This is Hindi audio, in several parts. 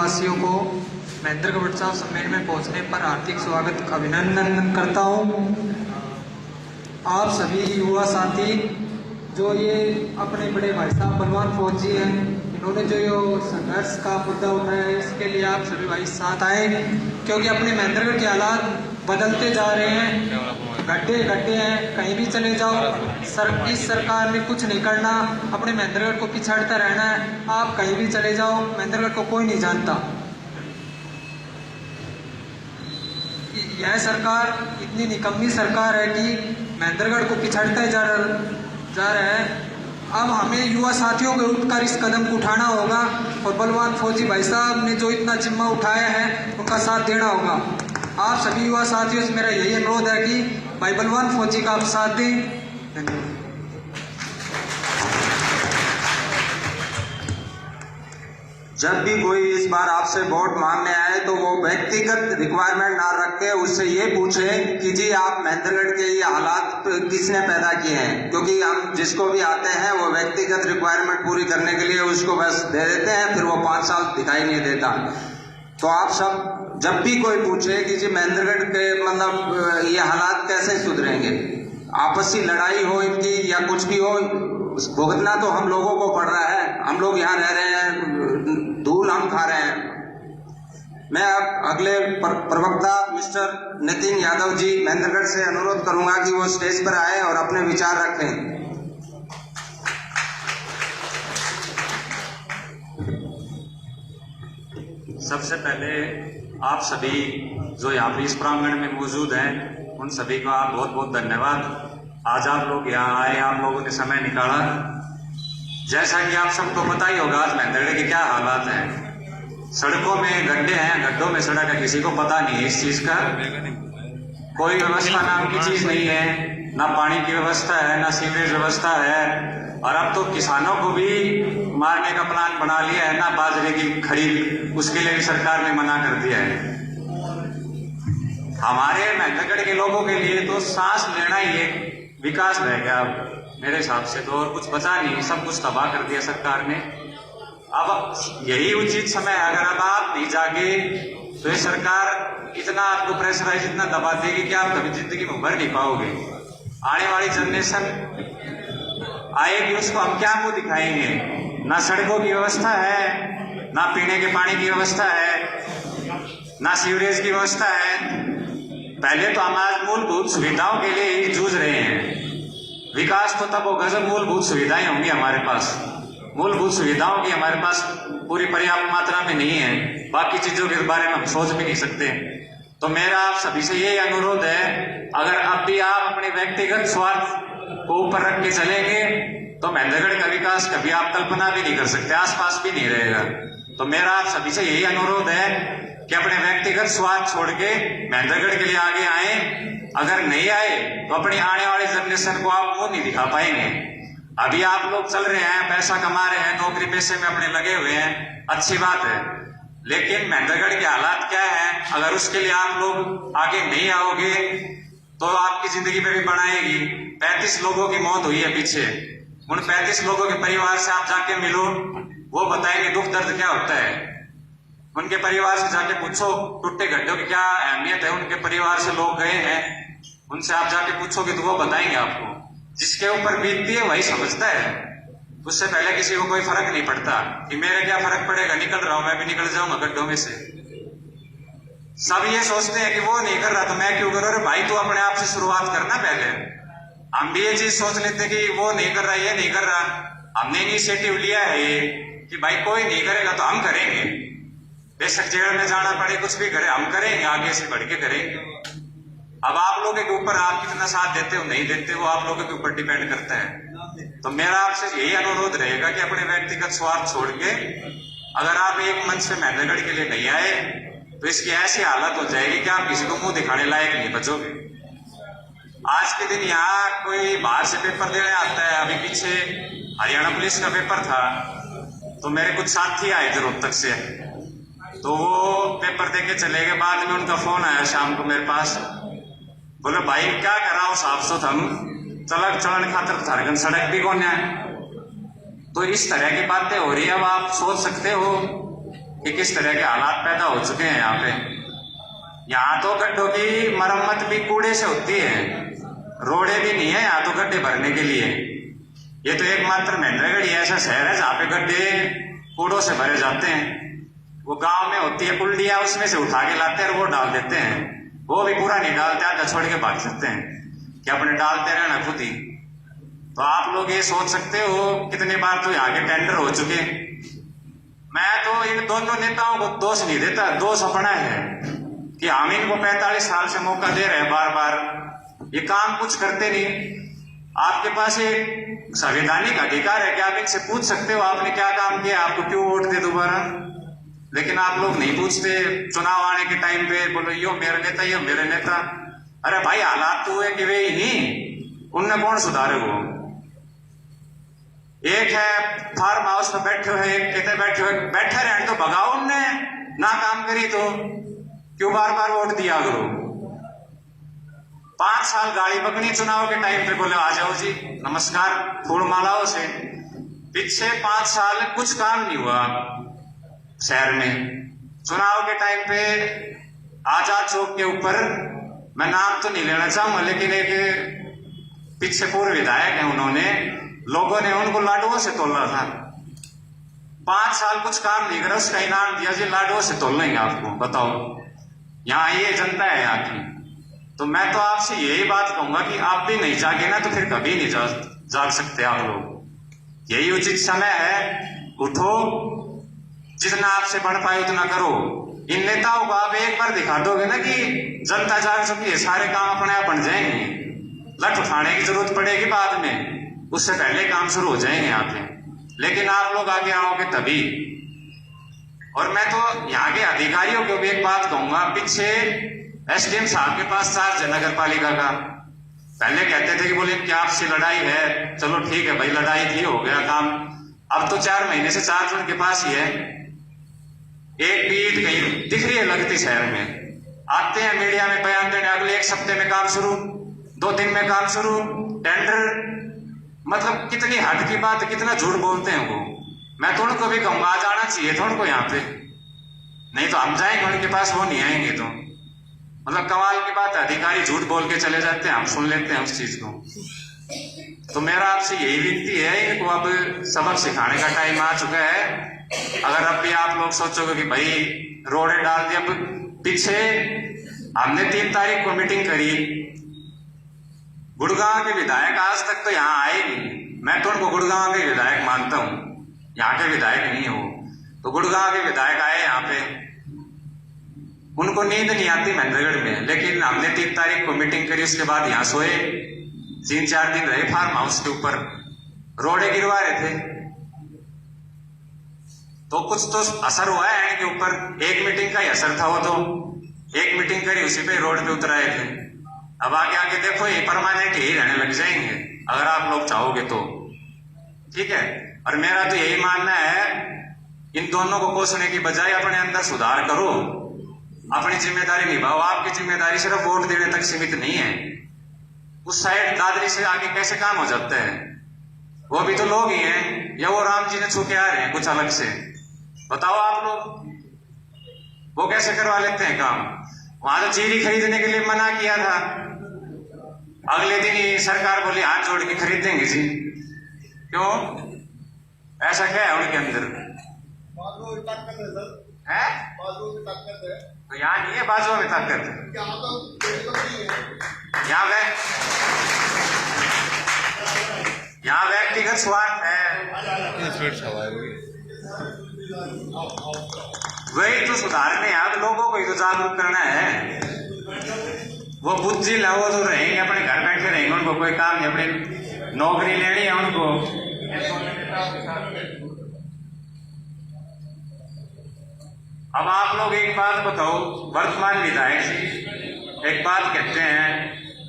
वासियों को महेंद्रगढ़ उत्सव सम्मेलन में पहुंचने पर हार्दिक स्वागत अभिनंदन करता हूं। आप सभी युवा साथी जो ये अपने बड़े भाई साहब बलवान फौजी हैं, इन्होंने जो ये संघर्ष का मुद्दा उठाया है, इसके लिए आप सभी भाई साथ आए, क्योंकि अपने महेंद्रगढ़ के हालात बदलते जा रहे हैं। गड्ढे गड्ढे हैं, कहीं भी चले जाओ। इस सरकार ने कुछ नहीं करना, अपने महेंद्रगढ़ को पिछाड़ता रहना है। आप कहीं भी चले जाओ, महेंद्रगढ़ को कोई नहीं जानता। यह सरकार इतनी निकम्मी सरकार है कि महेंद्रगढ़ को पिछाड़ता जा रहा है। अब हमें युवा साथियों को उठकर इस कदम को उठाना होगा और बलवान फौजी भाई साहब ने जो इतना जिम्मा उठाया है उनका साथ देना होगा। आप सभी युवा साथियों से मेरा यही अनुरोध है कि भाई बलवान फौजी का आप साथ दें। धन्यवाद। जब भी कोई इस बार आपसे वोट मांगने आए तो वो व्यक्तिगत रिक्वायरमेंट ना रख के उससे ये पूछे कि जी आप महेंद्रगढ़ के ये हालात किसने पैदा किए हैं, क्योंकि हम जिसको भी आते हैं वो व्यक्तिगत रिक्वायरमेंट पूरी करने के लिए उसको बस दे देते हैं, फिर वो 5 साल दिखाई नहीं देता। तो आप सब जब भी कोई पूछे कि जी महेंद्रगढ़ के मतलब ये हालात कैसे सुधरेंगे, आपसी लड़ाई हो इनकी या कुछ भी हो, भुगतना तो हम लोगों को पड़ रहा है। हम लोग यहाँ रह रहे हैं, धूल हम खा रहे हैं। मैं अब अगले प्रवक्ता मिस्टर नितिन यादव जी महेंद्रगढ़ से अनुरोध करूंगा कि वो स्टेज पर आए और अपने विचार रखें। सबसे पहले आप सभी जो यहाँ पे इस प्रांगण में मौजूद हैं उन सभी का बहुत बहुत धन्यवाद। आज आप लोग यहाँ आए, आप लोगों ने समय निकाला। जैसा कि आप सबको पता ही होगा आज महेंद्रगढ़ के क्या हालात हैं। सड़कों में गड्ढे हैं, गड्ढों में सड़क है, किसी को पता नहीं है इस चीज का। कोई व्यवस्था नाम की चीज नहीं है, ना पानी की व्यवस्था है, ना सीवरेज व्यवस्था है। और अब तो किसानों को भी मारने का प्लान बना लिया है, ना बाजरे की खरीद, उसके लिए भी सरकार ने मना कर दिया है। हमारे महेंद्रगढ़ के लोगों के लिए तो सांस लेना ही एक विकास रह गया मेरे हिसाब से, तो और कुछ बचा नहीं, सब कुछ तबाह कर दिया सरकार ने। अब यही उचित समय है, अगर अब आप नहीं जागे तो ये सरकार इतना आपको प्रेशराइज इतना दबा देगी कि आप कभी जिंदगी में उभर नहीं पाओगे। आने वाली जनरेशन आएगी, उसको हम क्या मुंह दिखाएंगे? ना सड़कों की व्यवस्था है, ना पीने के पानी की व्यवस्था है, ना सीवरेज की व्यवस्था है। पहले तो हम आज मूलभूत सुविधाओं के लिए ही जूझ रहे हैं। विकास तो तब होगा जब मूलभूत सुविधाएं होंगी हमारे पास। मूलभूत सुविधाओं की हमारे पास पूरी पर्याप्त मात्रा में नहीं है, बाकी चीजों के बारे में हम सोच भी नहीं सकते। तो मेरा आप सभी से यही अनुरोध है, अगर अब भी आप अपने व्यक्तिगत स्वार्थ को ऊपर रख के चलेंगे तो महेंद्रगढ़ का विकास कभी आप कल्पना भी नहीं कर सकते, आसपास भी नहीं रहेगा। तो मेरा आप सभी से यही अनुरोध है कि अपने व्यक्तिगत स्वार्थ छोड़ के महेंद्रगढ़ के लिए आगे आए। अगर नहीं आए तो अपनी आने वाली जनरेशन को आप मुंह नहीं दिखा पाएंगे। अभी आप लोग चल रहे हैं, पैसा कमा रहे हैं, नौकरी पेशे में अपने लगे हुए हैं, अच्छी बात है, लेकिन महेंद्रगढ़ के हालात क्या हैं, अगर उसके लिए आप लोग आगे नहीं आओगे तो आपकी जिंदगी पे भी बनाएगी। 35 लोगों की मौत हुई है पीछे, उन 35 लोगों के परिवार से आप जाके मिलो, वो बताएंगे दुख दर्द क्या होता है। उनके परिवार से जाके पूछो टूटे गड्ढों की क्या अहमियत है, उनके परिवार से लोग गए हैं, उनसे आप जाके पूछोगे तो वो बताएंगे आपको। जिसके ऊपर बीतती है वही समझता है, उससे पहले किसी को कोई फर्क नहीं पड़ता कि मेरे क्या फर्क पड़ेगा, निकल रहा हूं, मैं भी निकल जाऊंगा गड्ढों में से। सब ये सोचते हैं कि वो नहीं कर रहा तो मैं क्यों करूं। अरे भाई तू अपने आप से शुरुआत करना पहले। हम भी ये चीज सोच लेते कि वो नहीं कर रहा, ये नहीं कर रहा, हमने इनिशिएटिव लिया है ये कि भाई कोई नहीं करेगा तो हम करेंगे, बेशक जेल में जाना पड़े, कुछ भी करे, हम करेंगे, आगे से बढ़ के करेंगे। अब आप लोगों के ऊपर आप कितना साथ देते हो नहीं देते वो आप लोगों के ऊपर डिपेंड करता है। तो मेरा आपसे यही अनुरोध रहेगा कि अपने व्यक्तिगत स्वार्थ छोड़ के अगर आप एक मंच से महेंद्रगढ़ के लिए नहीं आए तो इसकी ऐसी हालत हो जाएगी कि आप किसी को मुंह दिखाने लायक नहीं बचोगे। आज के दिन यहाँ कोई बाहर से पेपर देने आता है, अभी पीछे हरियाणा पुलिस का पेपर था तो मेरे कुछ साथी आए थे रोहतक से, तो वो पेपर दे के चले गए। बाद में उनका फोन आया शाम को मेरे पास, बोले भाई क्या कर रहा हूँ साफ सो थम चलक चलन खातर झारखंड सड़क भी कौन है। तो इस तरह की बातें हो रही है। अब आप सोच सकते हो कि किस तरह के हालात पैदा हो चुके हैं यहाँ पे। यहाँ तो गड्ढों की मरम्मत भी कूड़े से होती है, रोडे भी नहीं है यहाँ तो गड्ढे भरने के लिए। ये तो एकमात्र महेंद्रगढ़ ही ऐसा शहर है जहाँ पे गड्ढे कूड़ों से भरे जाते हैं। वो गांव में होती है कुल्डिया, उसमें से उठा के लाते हैं और वो डाल देते हैं, वो भी पूरा नहीं डालते, आधा छोड़ के भाग सकते हैं कि अपने डालते रहना खुद ही। तो आप लोग ये सोच सकते हो कितने बार तो यहाँ के टेंडर हो चुके। मैं तो इन दोनों नेताओं को दोष नहीं देता, दोष अपना है कि हम इनको 45 साल से मौका दे रहे हैं बार बार, ये काम कुछ करते नहीं। आपके पास एक संवैधानिक अधिकार है कि आप इनसे पूछ सकते हो आपने क्या काम किया, आपको क्यों वोट दे दोबारा, लेकिन आप लोग नहीं पूछते। चुनाव आने के टाइम पे बोलो यो मेरा नेता, यो मेरे नेता। अरे भाई हालात तो हुए कि वे ही नहीं, उनने कौन सुधारे वो। एक है फार्म हाउस में बैठे हुए, एक कहते बैठे रहे तो भगाओ, उनने ना काम करी तो क्यों बार बार वोट दिया करो। 5 साल गाड़ी पकड़ी चुनाव के टाइम पे, बोले आ जाओ जी नमस्कार फूल मालाओं से। पिछले 5 साल कुछ काम नहीं हुआ शहर में। चुनाव के टाइम पे आजाद चौक के ऊपर, मैं नाम तो नहीं लेना चाहूंगा, लेकिन एक पीछे पूर्व विधायक है, उन्होंने लोगों ने उनको लाडुओं से तोला था। 5 साल कुछ काम नहीं करा, उसका इनाम दिया जी लाडुओं से तोल लेंगे आपको। बताओ यहाँ ये जनता है यहाँ की। तो मैं तो आपसे यही बात कहूंगा कि आप भी नहीं जागे ना तो फिर कभी नहीं जाग सकते आप लोग। यही उचित समय है, उठो, जितना आपसे बढ़ पाए उतना करो। इन नेताओं को आप एक बार दिखा दोगे ना कि जनता जाग चुकी है, सारे काम अपने आप बन जाएंगे। लठ उठाने की जरूरत पड़ेगी बाद में, उससे पहले काम शुरू हो जाएंगे यहाँ पे। लेकिन आप लोग आगे आओगे तभी। और मैं तो यहाँ के अधिकारियों को भी एक बात कहूंगा, पीछे एसडीएम साहब के पास चार्ज है नगर पालिका का। पहले कहते थे कि बोले क्या आपसे लड़ाई है, चलो ठीक है भाई लड़ाई थी, हो गया काम। अब तो 4 महीने से चार्ज उनके पास ही है। एक भी ईंट कहीं दिख रही है लगती शहर में, आते हैं मीडिया में बयान देने, अगले 1 हफ्ते में काम शुरू, 2 दिन में काम शुरू, टेंडर। मतलब कितनी हद की बात, कितना झूठ बोलते हैं वो। मैं तो उनको भी कहूंगा आज आना चाहिए था उनको यहाँ पे, नहीं तो हम जाएंगे उनके पास, वो नहीं आएंगे। तो मतलब कमाल की बात है, अधिकारी झूठ बोल के चले जाते हैं, हम सुन लेते हैं उस चीज को। तो मेरा आपसे यही विनती है, इनको अब सबक सिखाने का टाइम आ चुका है। अगर अब भी आप लोग सोचोगे कि भाई रोडे डाल दिया, पीछे हमने 3 तारीख को मीटिंग करी, गुड़गांव के विधायक आज तक तो यहाँ आए नहीं। मैं तो उनको गुड़गांव के विधायक मानता हूँ, यहाँ के विधायक नहीं है वो। तो गुड़गांव के विधायक आए यहाँ पे, उनको नींद नहीं आती महेंद्रगढ़ में, लेकिन हमने 3 तारीख को मीटिंग करी, उसके बाद यहाँ सोए, 3-4 दिन रहे फार्म हाउस के ऊपर, रोडे गिरवा रहे थे। तो कुछ तो असर हुआ है इनके ऊपर। एक मीटिंग का ही असर था वो, तो एक मीटिंग करी उसी पे रोड पे उतर आए थे। अब आगे आगे देखो ये परमानेंट ही रहने लग जाएंगे अगर आप लोग चाहोगे तो, ठीक है। और मेरा तो यही मानना है, इन दोनों को कोसने की बजाय अपने अंदर सुधार करो, अपनी जिम्मेदारी निभाओ। आपकी जिम्मेदारी सिर्फ वोट देने तक सीमित नहीं है, उस साइड दादरी से आगे कैसे काम हो जाता है, वो भी तो लोग ही हैं, या वो राम जी ने छू के आ रहे हैं कुछ अलग से। बताओ आप लोग वो कैसे करवा लेते हैं काम। वहां तो चीनी खरीदने के लिए मना किया था, अगले दिन ही सरकार बोली हाथ जोड़ के खरीद देंगे जी। क्यों, ऐसा क्या है उनके अंदर है? तो यहाँ नहीं है बाजुओं में ताकत, यहाँ व्यक्तिगत स्वार्थ है। वही तो सुधारने हैं, अब लोगों को ही तो जागरूक करना है। वो बुद्धिल है, वो तो रहेंगे अपने घर बैठे रहेंगे, उनको कोई काम नहीं, अपनी नौकरी लेनी है उनको। अब आप लोग एक बात बताओ, वर्तमान विधायक जी एक बात कहते हैं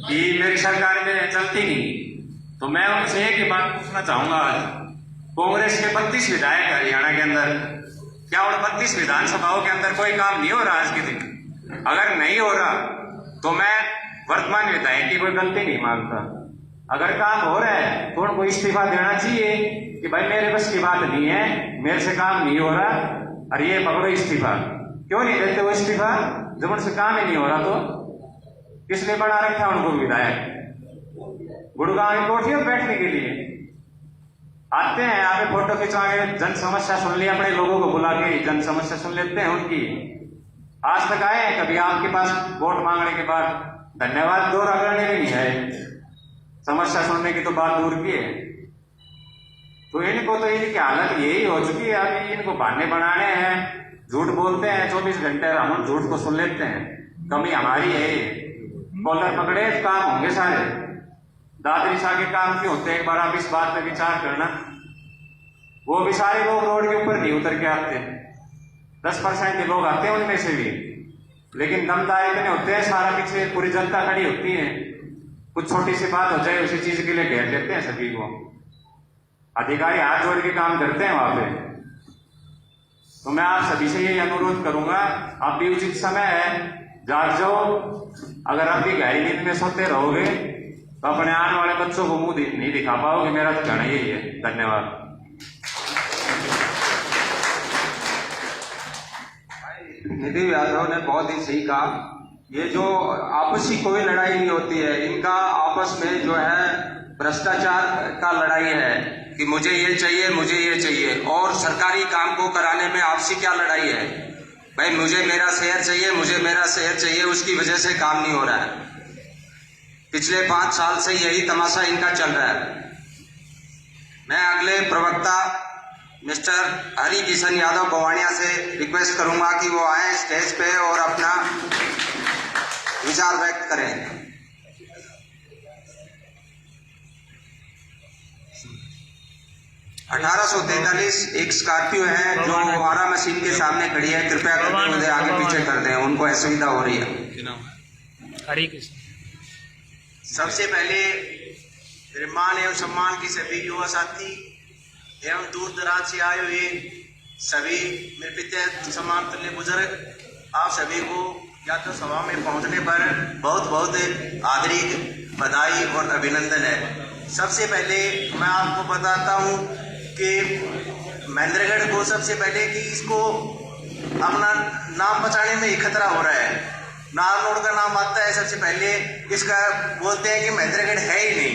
कि मेरी सरकार में चलती नहीं, तो मैं उनसे एक ही बात पूछना चाहूंगा, आज कांग्रेस के 32 विधायक हरियाणा के अंदर, क्या उन 32 विधानसभाओं के अंदर कोई काम नहीं हो रहा आज के दिन? अगर नहीं हो रहा तो मैं वर्तमान विधायक की कोई गलती नहीं मानता। अगर काम हो रहा है तो उनको इस्तीफा देना चाहिए कि भाई मेरे बस की बात नहीं है, मेरे से काम नहीं हो रहा, अरे ये पकड़ो इस्तीफा, क्यों नहीं देते वो इस्तीफा? जब उनसे काम ही नहीं हो रहा तो किसने बना रखा उनको विधायक? गुड़गांव की कोठियों बैठने के लिए आते हैं, यहाँ पे फोटो खिंचवा के जन समस्या सुन लिया, अपने लोगों को बुला के जन समस्या सुन लेते हैं उनकी। आज तक आए हैं कभी आपके पास वोट मांगने के बाद? धन्यवाद दो रगड़ने भी नहीं आए, समस्या सुनने की तो बात दूर की है। तो इनको तो इनकी हालत यही हो चुकी है, अभी इनको बहाने बनाने हैं, झूठ बोलते हैं 24 घंटे, हम झूठ को सुन लेते हैं। कमी हमारी है, कॉलर पकड़े काम होंगे सारे, दादरी शाह के काम क्यों होते हैं? एक बार आप इस बात पर विचार करना। वो भी सारे लोग रोड के ऊपर नहीं उतर के आते, 10% लोग आते हैं उनमें से भी, लेकिन दमदार इतने होते हैं, सारा पीछे पूरी जनता खड़ी होती है, कुछ छोटी सी बात हो जाए उसी चीज के लिए घेर लेते हैं सभी को। अधिकारी हाथ जोड़ के काम करते हैं वहां पे। तो मैं आप सभी से ये अनुरोध करूंगा, अब भी उचित समय है, जाग जाओ। अगर आप भी गहरी नींद में सोते रहोगे तो अपने आने वाले बच्चों को मुंह नहीं दिखा पाओगे। मेरा तो कहना यही है। धन्यवाद। निधि यादव ने बहुत ही सही कहा। ये जो आपसी कोई लड़ाई नहीं होती है, इनका आपस में जो है भ्रष्टाचार का लड़ाई है कि मुझे ये चाहिए, मुझे ये चाहिए, और सरकारी काम को कराने में आपसी क्या लड़ाई है? भाई मुझे मेरा शेयर चाहिए, मुझे मेरा शेयर चाहिए, उसकी वजह से काम नहीं हो रहा है। पिछले 5 साल से यही तमाशा इनका चल रहा है। मैं अगले प्रवक्ता मिस्टर हरि किशन यादव बवानिया से रिक्वेस्ट करूंगा कि वो आए स्टेज पे और अपना विचार व्यक्त करें। 1843 एक स्कॉर्पियो है जो आरा मशीन के सामने खड़ी है, कृपया करके मुझे आगे पीछे कर दें, उनको असुविधा हो रही है। हरे कृष्ण। सबसे पहले मेरे मान एवं सम्मान की सभी युवा साथी एवं दूर दराज से आए हुए सभी मेरे पिता सम्मान तुल्य बुजुर्ग, आप सभी को यात्रा सभा में पहुंचने पर बहुत बहुत आदरी बधाई और अभिनंदन है। सबसे पहले मैं आपको बताता हूं कि महेंद्रगढ़ को सबसे पहले कि इसको अपना नाम बचाने में ही खतरा हो रहा है। नारनौल का नाम आता है सबसे पहले, इसका बोलते हैं कि महेंद्रगढ़ है ही नहीं,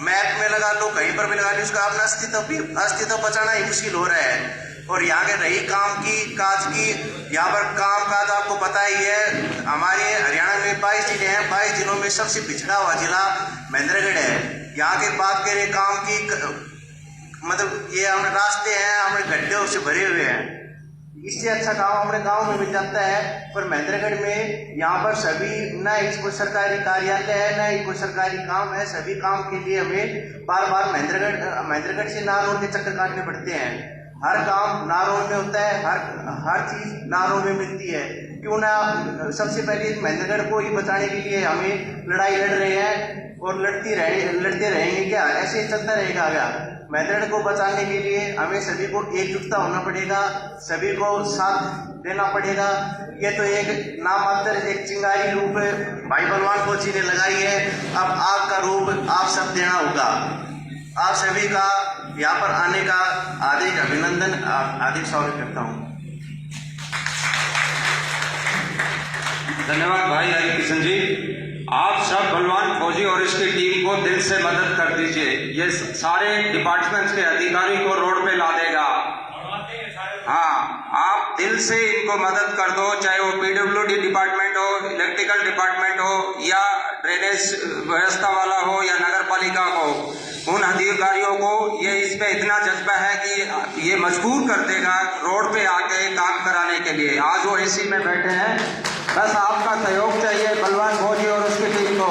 मैप में लगा लो, कहीं पर भी लगा लो, उसका अपना अस्तित्व बचाना ही मुश्किल हो रहा है। और यहाँ के रही काम की काज की, यहाँ पर काम काज आपको पता ही है, हमारे हरियाणा में 22 जिले हैं, 22 जिलों में सबसे पिछड़ा हुआ जिला महेंद्रगढ़ है। यहाँ के बात करें काम की, मतलब ये हमारे रास्ते हैं, हमारे गड्ढे से भरे हुए हैं, इससे अच्छा काम हमारे गांव में मिल जाता है। पर महेंद्रगढ़ में यहाँ पर सभी न ही कोई सरकारी कार्यालय है, न ही कोई सरकारी काम है, सभी काम के लिए हमें बार बार महेंद्रगढ़ से नारनौल के चक्कर काटने पड़ते हैं। हर काम नारनौल में होता है, हर चीज नारनौल में मिलती है। क्यों ना सबसे पहले महेंद्रगढ़ को ही बचाने के लिए हमें लड़ाई लड़ रहे हैं और लड़ते रहेंगे क्या? ऐसे ही चलता रहेगा आगे। महेंद्रगढ़ को बचाने के लिए हमें सभी को एकजुटता होना पड़ेगा, सभी को साथ देना पड़ेगा। ये तो एक नाम मात्र एक चिंगारी रूप भाई बलवान फौजी ने लगाई है, अब आग का रूप आप सब देना होगा। आप सभी का यहाँ पर आने का हार्दिक अभिनंदन, हार्दिक स्वागत करता हूँ। धन्यवाद भाई हरि किशन जी। आप सब बलवान फौजी और इसकी टीम को दिल से मदद कर दीजिए, ये सारे डिपार्टमेंट्स के अधिकारी को रोड पे ला देगा। हाँ, आप दिल से इनको मदद कर दो, चाहे वो PWD डिपार्टमेंट हो, इलेक्ट्रिकल डिपार्टमेंट हो, या ड्रेनेज व्यवस्था वाला हो, या नगर पालिका हो। उन अधिकारियों को ये इस पे इतना जज्बा है कि ये मजबूर कर देगा रोड पे आके काम कराने के लिए। आज वो AC में बैठे हैं, बस आपका सहयोग चाहिए बलवान फौजी और उसकी टीम को।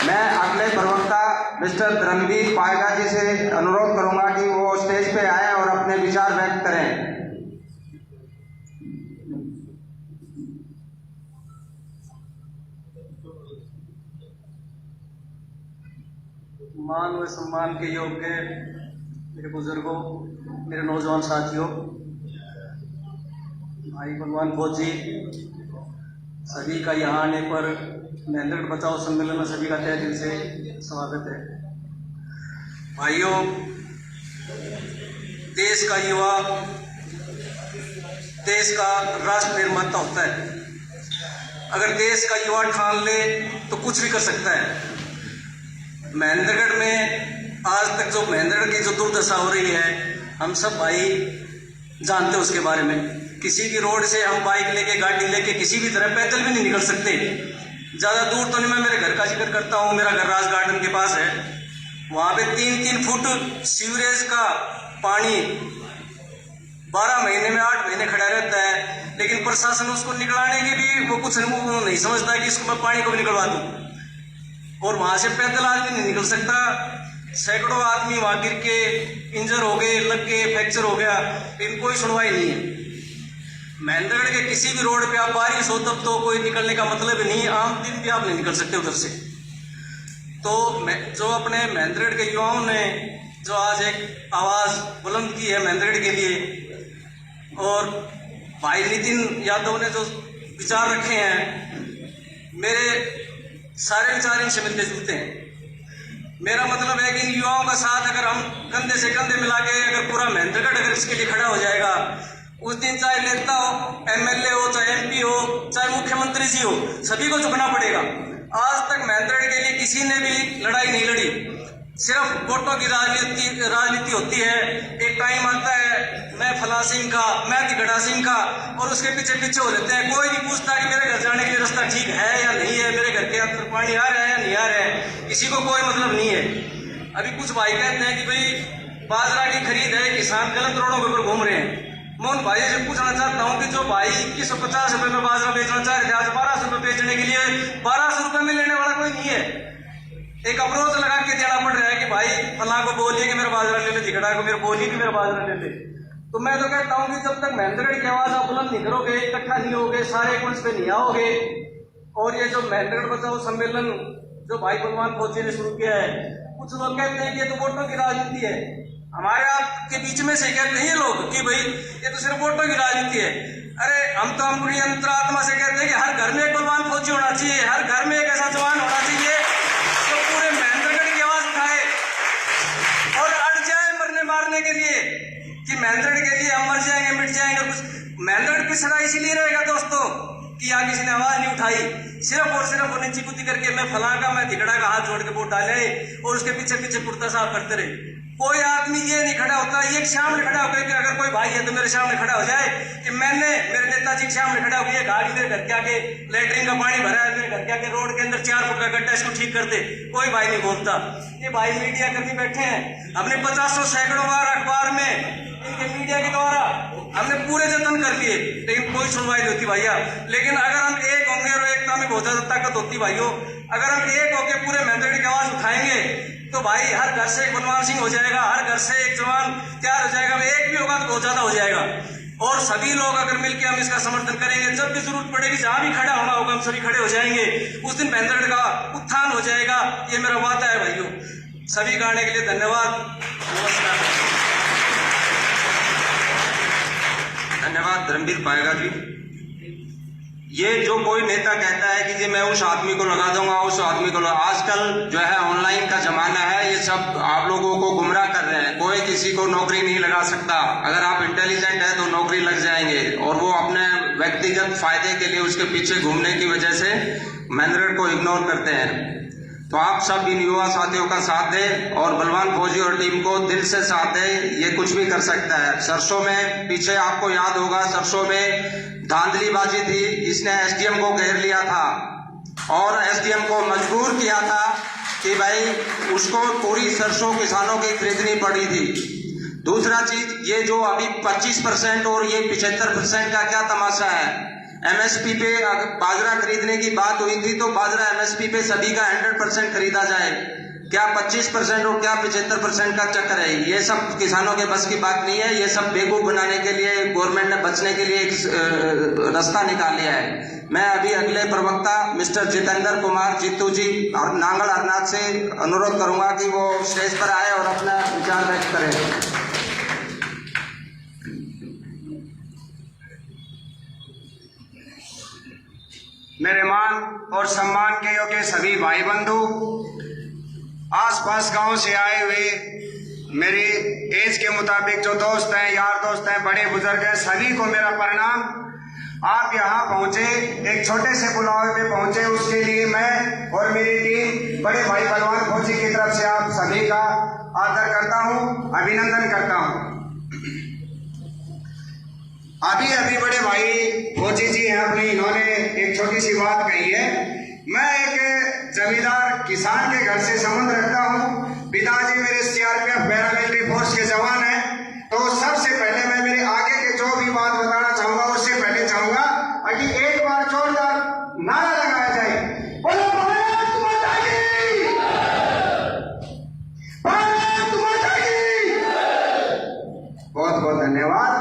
मैं अगले प्रवक्ता मिस्टर रणवीर पायगा जी से अनुरोध करूंगा कि वो स्टेज पे आए और अपने विचार व्यक्त करें। मान व सम्मान के योग्य मेरे बुजुर्गों, मेरे नौजवान साथियों, भाई बलवान फौजी, सभी का यहाँ आने पर महेंद्रगढ़ बचाओ सम्मेलन में सभी का तहे दिल से स्वागत है। भाइयों, देश का युवा देश का राष्ट्र निर्माता होता है। अगर देश का युवा ठान ले तो कुछ भी कर सकता है। महेंद्रगढ़ में आज तक जो महेंद्रगढ़ की जो दुर्दशा हो रही है, हम सब भाई जानते हैं उसके बारे में। किसी भी रोड से हम बाइक लेके, गाड़ी लेके किसी भी तरह पैदल भी नहीं निकल सकते। ज़्यादा दूर तो नहीं, मैं मेरे घर का जिक्र करता हूँ। मेरा घर राज गार्डन के पास है। वहाँ पे 3-3 फुट सीवरेज का पानी 12 महीने में 8 महीने खड़ा रहता है, लेकिन प्रशासन उसको निकलाने के भी वो कुछ नहीं समझता कि इसको मैं पानी को भी निकलवा दूँ। और वहाँ से पैदल आदमी नहीं निकल सकता। सैकड़ों आदमी वहाँ गिर के इंजर हो गए, लग गए, फ्रैक्चर हो गया, लेकिन कोई सुनवाई नहीं है। महेंद्रगढ़ के किसी भी रोड पे आप बारिश हो तब तो कोई निकलने का मतलब नहीं, आम दिन भी आप नहीं निकल सकते उधर से। तो जो अपने महेंद्रगढ़ के युवाओं ने जो आज एक आवाज़ बुलंद की है महेंद्रगढ़ के लिए, और भाई नितिन यादव ने जो विचार रखे हैं, मेरे सारे विचार इनसे मिलते जुलते हैं। मेरा मतलब है कि इन युवाओं का साथ अगर हम कंधे से कंधे मिला के अगर पूरा महेंद्रगढ़ अगर इसके लिए खड़ा हो जाएगा, उस दिन चाहे नेता हो, एमएलए हो, चाहे एमपी हो, चाहे मुख्यमंत्री जी हो, सभी को झुकना पड़ेगा। आज तक महेंद्रगढ़ के लिए किसी ने भी लड़ाई नहीं लड़ी। सिर्फ वोटों की राजनीति होती है। एक टाइम आता है मैं फला सिंह का, मैं तिगड़ा सिंह का, और उसके पीछे पीछे हो जाते हैं। कोई नहीं पूछता कि मेरे घर जाने के लिए रास्ता ठीक है या नहीं है, मेरे घर के अंदर पानी आ रहा है या नहीं आ रहा है, किसी को कोई मतलब नहीं है। अभी कुछ भाई कहते हैं कि भाई बाजरा की खरीद है, किसान गलत रोडों के ऊपर घूम रहे हैं। मैं उन भाई से पूछना चाहता हूँ कि जो भाई 2150 रुपए में बाजरा बेचना चाह रहे थे, आज 1200 रुपए बेचने के लिए 1200 रुपए में लेने वाला कोई नहीं है। एक अप्रोच लगा के देना पड़ रहा है कि भाई फला को बोलिए कि मेरा बाजरा ले ले, झिगड़ा को मेरे बोलिए कि मेरा बाजरा ले ले। तो मैं तो कहता हूँ कि जब तक महेंद्रगढ़ की आवाज आप बुलंद नहीं करोगे, इकट्ठा नहीं होगे, सारे कुंज पे नहीं आओगे, और ये जो महेंद्रगढ़ बचाओ सम्मेलन जो भाई बलवान फौजी ने शुरू किया है, कुछ लोग कहते हैं कि ये तो वोटों की राजनीति है। हमारे आपके बीच में से कहते हैं ये लोग कि भाई ये तो सिर्फ वोटों की राजनीति है। अरे हम तो अपनी अंतरात्मा से कहते हैं कि हर घर में एक बलवान फौजी होना चाहिए, हर घर में एक ऐसा जवान होना चाहिए जो पूरे महेंद्रगढ़ की आवाज उठाए और अड़ जाए मरने मारने के लिए कि महेंद्रगढ़ के लिए हम मर जाएंगे, मिट जाएंगे। कुछ महेंद्रगढ़ पिछड़ा इसीलिए रहेगा दोस्तों कि यहाँ किसी ने आवाज नहीं उठाई। सिर्फ और सिर्फ वो नीची कुत्ती करके मैं फला का, मैं तिगड़ा का हाथ जोड़ के वोट डाले और उसके पीछे पीछे कुर्ता साफ करते रहे। कोई आदमी ये नहीं खड़ा होता, ये सामने खड़ा होकर कि अगर कोई भाई है तो मेरे सामने खड़ा हो जाए कि मैंने मेरे नेताजी के सामने खड़ा होकर ये कहा कि मेरे घर के आगे लेटरिन का पानी भरा है, मेरे घर के आगे रोड के अंदर 4 फुट का गड्ढा, इसको ठीक कर दे। कोई भाई नहीं बोलता। ये भाई मीडिया कर्मी बैठे हैं, हमने 50 सैकड़ों बार अखबार में इनके मीडिया के द्वारा हमने पूरे जतन कर लिए, लेकिन कोई सुनवाई नहीं होती भैया। लेकिन अगर हम एक होंगे और एकता में बहुत ज्यादा ताकत होती भाइयों, अगर हम एक होकर पूरे महेंद्रगढ़ की आवाज उठाएंगे तो भाई हर घर से एक बलवान सिंह हो जाएगा, हर घर से एक जवान तैयार हो जाएगा। एक भी होगा तो बहुत ज्यादा हो जाएगा। और सभी लोग अगर मिलकर हम इसका समर्थन करेंगे, जब भी जरूरत पड़ेगी, जहां भी खड़ा होना होगा, हम सभी खड़े हो जाएंगे। उस दिन महेंद्रगढ़ का उत्थान हो जाएगा, ये मेरा वादा है भाइयों। सभी गाने के लिए धन्यवाद, नमस्कार। धन्यवाद धर्मवीर पाएगा जी। ये जो कोई नेता कहता है कि जी मैं उस आदमी को लगा दूंगा, उस आदमी को आजकल जो है ऑनलाइन का जमाना है, ये सब आप लोगों को गुमराह कर रहे हैं। कोई किसी को नौकरी नहीं लगा सकता। अगर आप इंटेलिजेंट है तो नौकरी लग जाएंगे, और वो अपने व्यक्तिगत फायदे के लिए उसके पीछे घूमने की वजह से महेंद्रगढ़ को इग्नोर करते हैं। तो आप सब इन युवा साथियों का साथ दें और बलवान फौजी और टीम को दिल से साथ दें। ये कुछ भी कर सकता है। सरसों में पीछे आपको याद होगा, सरसों में धांधलीबाजी थी, इसने एसडीएम को घेर लिया था और एसडीएम को मजबूर किया था कि भाई उसको पूरी सरसों किसानों की खरीदनी पड़ी थी। दूसरा चीज, ये जो अभी 25% और ये 75% का क्या तमाशा है। एमएसपी पे बाजरा खरीदने की बात हुई थी, तो बाजरा एमएसपी पे सभी का 100% खरीदा जाए। क्या 25% और क्या 75% का चक्कर है? ये सब किसानों के बस की बात नहीं है। ये सब बेवकूफ बनाने के लिए गवर्नमेंट ने बचने के लिए एक रास्ता निकाल लिया है। मैं अभी अगले प्रवक्ता मिस्टर जितेंद्र कुमार जीतू जी और नांगल हरनाथ से अनुरोध करूंगा कि वो स्टेज पर आए और अपना विचार व्यक्त करें। मेरे मान और सम्मान के योग्य सभी भाई बंधु, आसपास गांव से आए हुए मेरी एज के मुताबिक जो दोस्त हैं, यार दोस्त हैं, बड़े बुजुर्ग हैं, सभी को मेरा प्रणाम। आप यहाँ पहुंचे, एक छोटे से बुलावे में पहुंचे, उसके लिए मैं और मेरी टीम बड़े भाई बलवान फौजी की तरफ से आप सभी का आदर करता हूँ, अभिनंदन करता हूँ। अभी अभी बड़े भाई फौजी जी हैं अपने, इन्होंने एक छोटी सी बात कही है। मैं एक जमींदार किसान के घर से संबंध रखता हूँ। पिताजी मेरे सीआरपीएफ पैरामिलिट्री फोर्स के जवान हैं। तो सबसे पहले मैं मेरे आगे के जो भी बात बताना चाहूंगा, उससे पहले चाहूंगा कि एक बार जोरदार नारा लगाया जाए, बोलो भारत माता की, भारत माता की। बहुत बहुत धन्यवाद।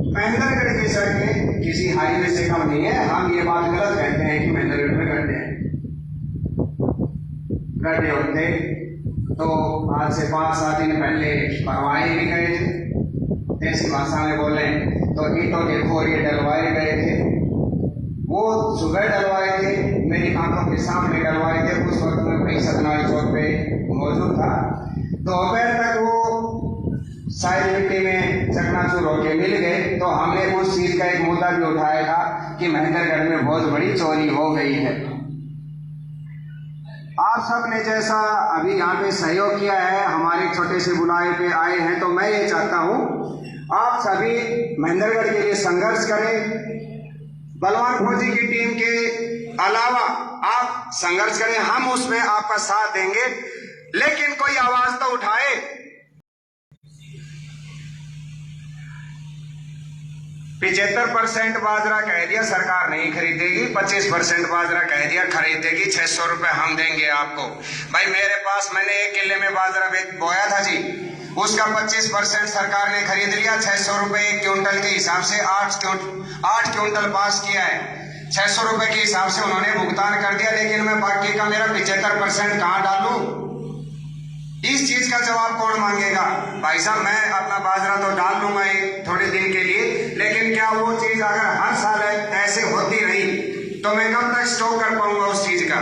महेंद्रगढ़ की सड़कें किसी हाईवे से कम नहीं है। हम ये बात गलत कहते हैं कि महेंद्रगढ़ में गड्ढे हैं। गड्ढे होते तो आज से 5-7 दिन पहले भरवाए भी गए थे। देसी भाषा में बोले तो ईंटों के खोर ये डलवाए गए थे। वो सुबह डलवाए थे, मेरी आंखों के सामने डलवाए थे। उस वक्त मैं वही सतनारी चौक पे मौजूद था। दोपहर तक वो सारी मिट्टी में चकनाचूर होके मिल गए। तो हमने उस चीज का एक मुद्दा भी उठाया था कि महेंद्रगढ़ में बहुत बड़ी चोरी हो गई है। आप सब ने जैसा अभी यहाँ पे सहयोग किया है, हमारे छोटे से बुलावे पे आए हैं, तो मैं ये चाहता हूँ आप सभी महेंद्रगढ़ के लिए संघर्ष करें। बलवान फौजी की टीम के अलावा आप संघर्ष करें, हम उसमें आपका साथ देंगे। लेकिन कोई आवाज तो उठाए। 75% बाजरा कह दिया सरकार नहीं खरीदेगी, 25% बाजरा कह दिया खरीदेगी, 600 रुपए हम देंगे आपको। भाई मेरे पास मैंने 1 किले में बाजरा बोया था जी, उसका 25% सरकार ने खरीद लिया। 600 रुपए 1 क्विंटल के हिसाब से 8 क्विंटल पास किया है। 600 रुपए के हिसाब से उन्होंने भुगतान कर दिया। लेकिन मैं बाकी का मेरा 75% कहाँ डालूं? इस चीज का जवाब कौन मांगेगा? भाई साहब मैं अपना बाजरा तो डाल लूंगा थोड़े दिन के लिए, लेकिन क्या वो चीज अगर हर साल ऐसे होती रही तो मैं कब तक स्टॉक कर पाऊंगा उस चीज का?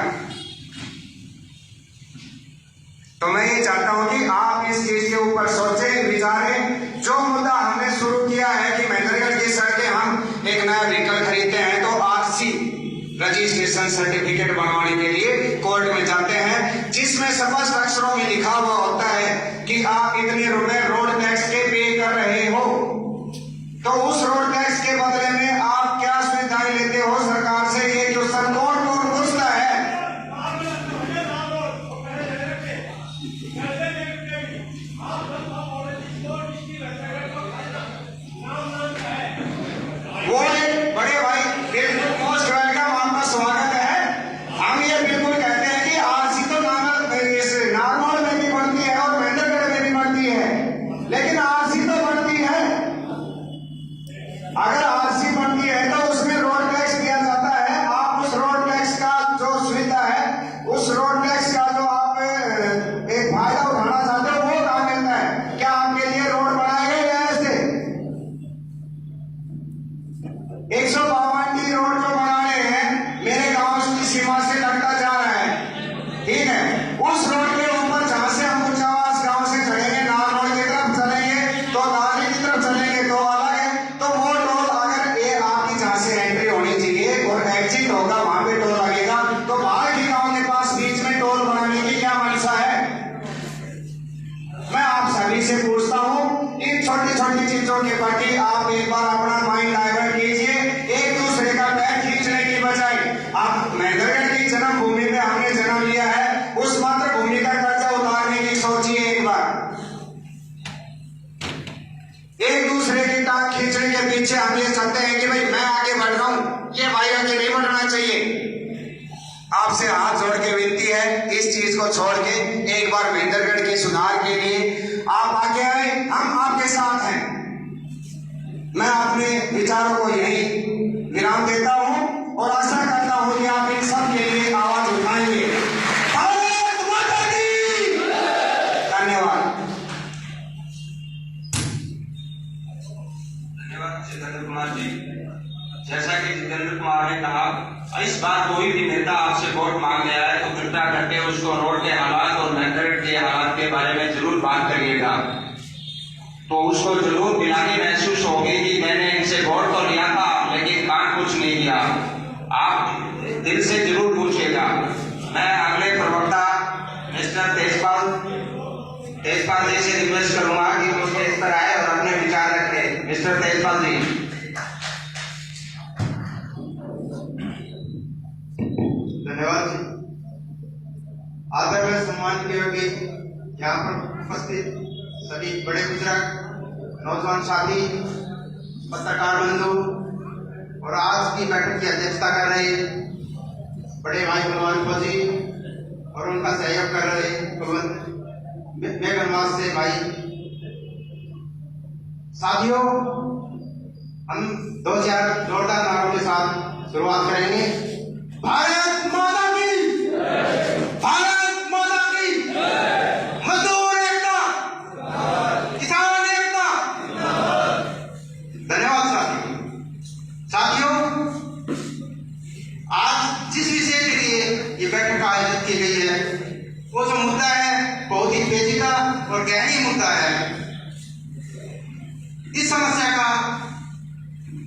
तो मैं ये चाहता हूं कि आप इस चीज के ऊपर सोचें, विचारें। जो मुद्दा हमने शुरू किया है कि महेंद्रगढ़ की सड़कें हम एक नया व्हीकल खरीदते हैं तो आरसी रजिस्ट्रेशन सर्टिफिकेट बनवाने के लिए कोर्ट में जाते हैं, जिसमें स्पष्ट अक्षरों में लिखा हुआ होता है कि आप इतने रुपए रोड टैक्स के पे कर रहे हो। तो उस रोड टैक्स के बदले में आप क्या सुविधाएं लेते हो सरकार से, ये जो सब कौन पूछता है? वो एक बड़े भाई फेसबुक पोस्ट करेगा, आपका स्वागत है। हम ये बिल्कुल कहते हैं कि आरसी तो नागौर में भी बनती है और महेंद्रगढ़ में भी बनती है, लेकिन आरसी तो बनती है। अगर आरसी बनती है तो उसमें रोड टैक्स दिया जाता है। आप उस रोड टैक्स का जो सुविधा है, उस रोड टैक्स का जो आप एक फायदा उठाना चाहते हो, वो कहाँ मिलता है? क्या आपके लिए रोड बनाए गए या ऐसे 152 रोड जो बना रहे हैं मेरे गांव की सीमा से लगता जा रहा है, ठीक है? उस रोड के ऊपर जहां से हम उच्चावास गांव से चढ़ेंगे, नार रोड की तरफ चलेंगे तो दादरी की तरफ चलेंगे तो अलग है। तो वो टोल अगर ये आपकी जहां से एंट्री होनी चाहिए और एग्जिट होगा वहां पे टोल लगेगा, तो बाहर के गांव के पास बीच में टोल बनाने की क्या मंशा है? मैं आप सभी से पूछता हूं, इन छोटी छोटी चीजों के प्रति आप एक बार अपना माइंड डाइवर्ट कीजिए। एक दूसरे का पैर खींचने की बजाय आप महेंद्रगढ़ की जन्मभूमि में हमने जन्म लिया है, उस मातृभूमि का कर्जा उतारने की सोचिए एक बार। एक दूसरे की टांग खींचने के पीछे हम ये चाहते हैं कि भाई मैं आगे बढ़ रहा हूं, ये भाई आगे नहीं बढ़ना चाहिए। आपसे हाथ जोड़ के विनती है, इस चीज को छोड़ के एक बार महेंद्रगढ़ के सुधार के लिए आप आगे आए, हम आपके साथ हैं। मैं अपने विचारों को यही विराम देता हूं और आशा करता हूं कि आप इन सब के लिए आवाज उठाएंगे। भारत माता की! धन्यवाद। धन्यवाद चेतन कुमार जी। जैसा कि जितेंद्र कुमार ने कहा, इस बार कोई भी नेता आपसे वोट मांगने आए तो कृपया करके उसको रोड के हालात और मेंढरगढ़ के हालात के बारे में जरूर बात करिएगा, तो उसको जरूर दिलानी महसूस होगी कि मैंने इनसे वोट तो लिया था लेकिन काम कुछ नहीं किया। आप दिल से जरूर पूछिएगा। मैं अगले प्रवक्ता मिस्टर तेजपाल जी से रिक्वेस्ट करूंगा कि वो स्टेज पर आए और अपने विचार रखें। मिस्टर तेजपाल जी। धन्यवाद जी। आदर में सम्मान के योग्य यहाँ पर उपस्थित सभी बड़े बुजुर्ग, नौजवान साथी, पत्रकार बंधु और आज की बैठक की अध्यक्षता कर रहे बड़े भाई बलवान फौजी और उनका सहयोग कर रहे मेघनवास से भाई साथियों, हम 2000 जोरदार नारों के साथ शुरुआत करेंगे। भारत माता की, भारत माता की, मजदूर एकता, किसान एकता। धन्यवाद साथियों। आज जिस विषय के लिए ये बैठक आयोजित की गई है वो जो मुद्दा है बहुत ही पेचीदा और गहरी मुद्दा है। इस समस्या का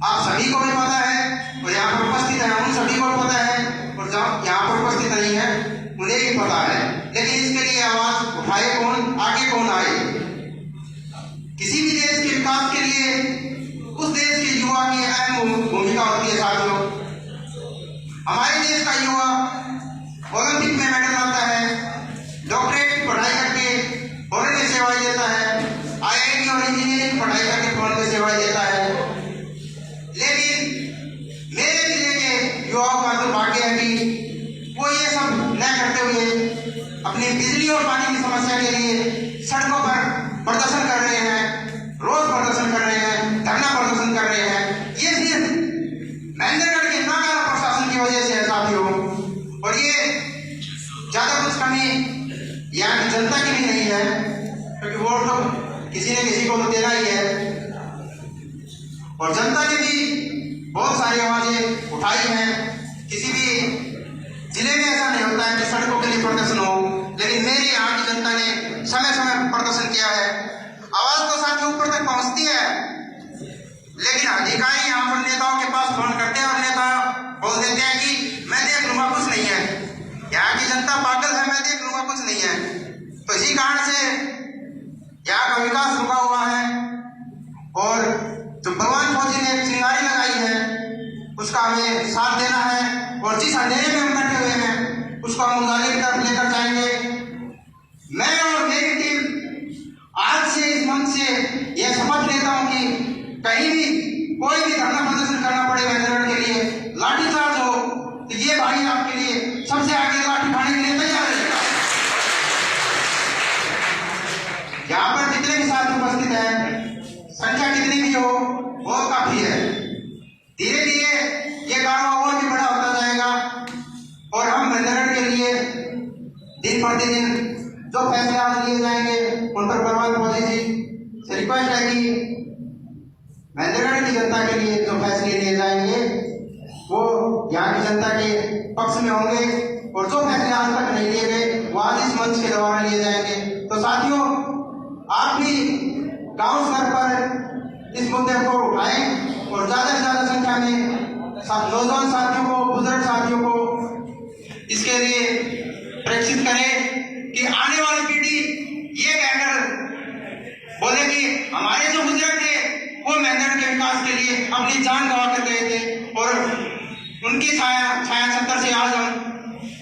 आप सभी को भी पता है और यहाँ पर उपस्थित है उन सभी को पता है, और जो यहाँ पर उपस्थित नहीं है उन्हें भी पता है, लेकिन इसके लिए आवाज उठाए कौन, आगे कौन आए। किसी भी देश के विकास के लिए उस देश के युवा की अहम भूमिका होती है साथियों। हमारे देश का युवा ओलंपिक में मेडल लाता है, डॉक्टरेट की पढ़ाई करके फौरन में सेवाएं देता है, IIT और इंजीनियरिंग पढ़ाई करके फौरन में सेवाएं देता है। लेकिन मेरे जिले के युवाओं का दुर्भाग्य है कि वो ये सब न करते हुए अपनी बिजली और पानी की समस्या के लिए सड़कों पर प्रदर्शन कर रहे हैं, रोज प्रदर्शन कर रहे हैं, धरना प्रदर्शन कर रहे हैं। ये सिर्फ महेंद्रगढ़ के नाकारा प्रशासन की वजह से है साथियों, और ये ज्यादा कुछ कमी यहाँ की जनता की भी नहीं है, क्योंकि वोट तो किसी न किसी को तो देना ही है। और जनता ने भी बहुत सारी आवाजें उठाई हैं। किसी भी जिले में ऐसा नहीं होता है कि सड़कों के लिए प्रदर्शन हो, लेकिन मेरे यहाँ की जनता ने समय समय पर प्रदर्शन किया है। आवाज तो साथियों ऊपर तक पहुंचती है, लेकिन अधिकारी यहाँ पर नेताओं के पास फोन करते हैं और नेता बोल देते हैं कि मैं देख लूंगा, कुछ नहीं है। यहाँ की जनता पागल है, मैं देख लूंगा, कुछ नहीं है। तो इसी कारण से यहाँ का विकास रुका हुआ है। और जो बलवान फौजी ने चिंगारी लगाई है उसका हमें साथ देना है, और जिस अंधेरे में हम बैठे हुए हैं उसको हम उजाले की तरफ लेकर जाएंगे। मैं और मेरी टीम आज से इस मंच से यह शपथ लेता हूं कि कहीं भी कोई भी धरना प्रदर्शन करना पड़े महेंद्रगढ़ के लिए, लाठीचार्ज हो, तो ये भाई आपके लिए सबसे आगे लाठी खाने के लिए तैयार रहेगा। यहाँ पर जितने भी साथी उपस्थित हैं, संख्या कितनी भी हो बहुत काफी है। धीरे धीरे ये गाँव और भी बड़ा होता जाएगा, और हम महेंद्रगढ़ के लिए दिन प्रतिदिन जो फैसले आज लिए जाएंगे उन पर बलवान फौजी जी से रिक्वेस्ट है कि महेंद्रगढ़ की जनता के लिए जो फैसले लिए जाएंगे वो यहाँ की जनता के पक्ष में होंगे, और जो फैसले आज तक नहीं लिए गए वो आज इस मंच के द्वारा लिए जाएंगे। तो साथियों, आप भी गांव स्तर पर इस मुद्दे को उठाएं और ज्यादा से ज्यादा संख्या में नौजवान साथियों को, बुजुर्ग साथियों को इसके लिए प्रेक्षित करें कि आने वाली पीढ़ी ये कहकर बोले कि हमारे जो बुजुर्ग थे वो महेंद्रगढ़ के विकास के लिए अपनी जान गंवा कर गए थे, और उनकी छाया 70 से आज हम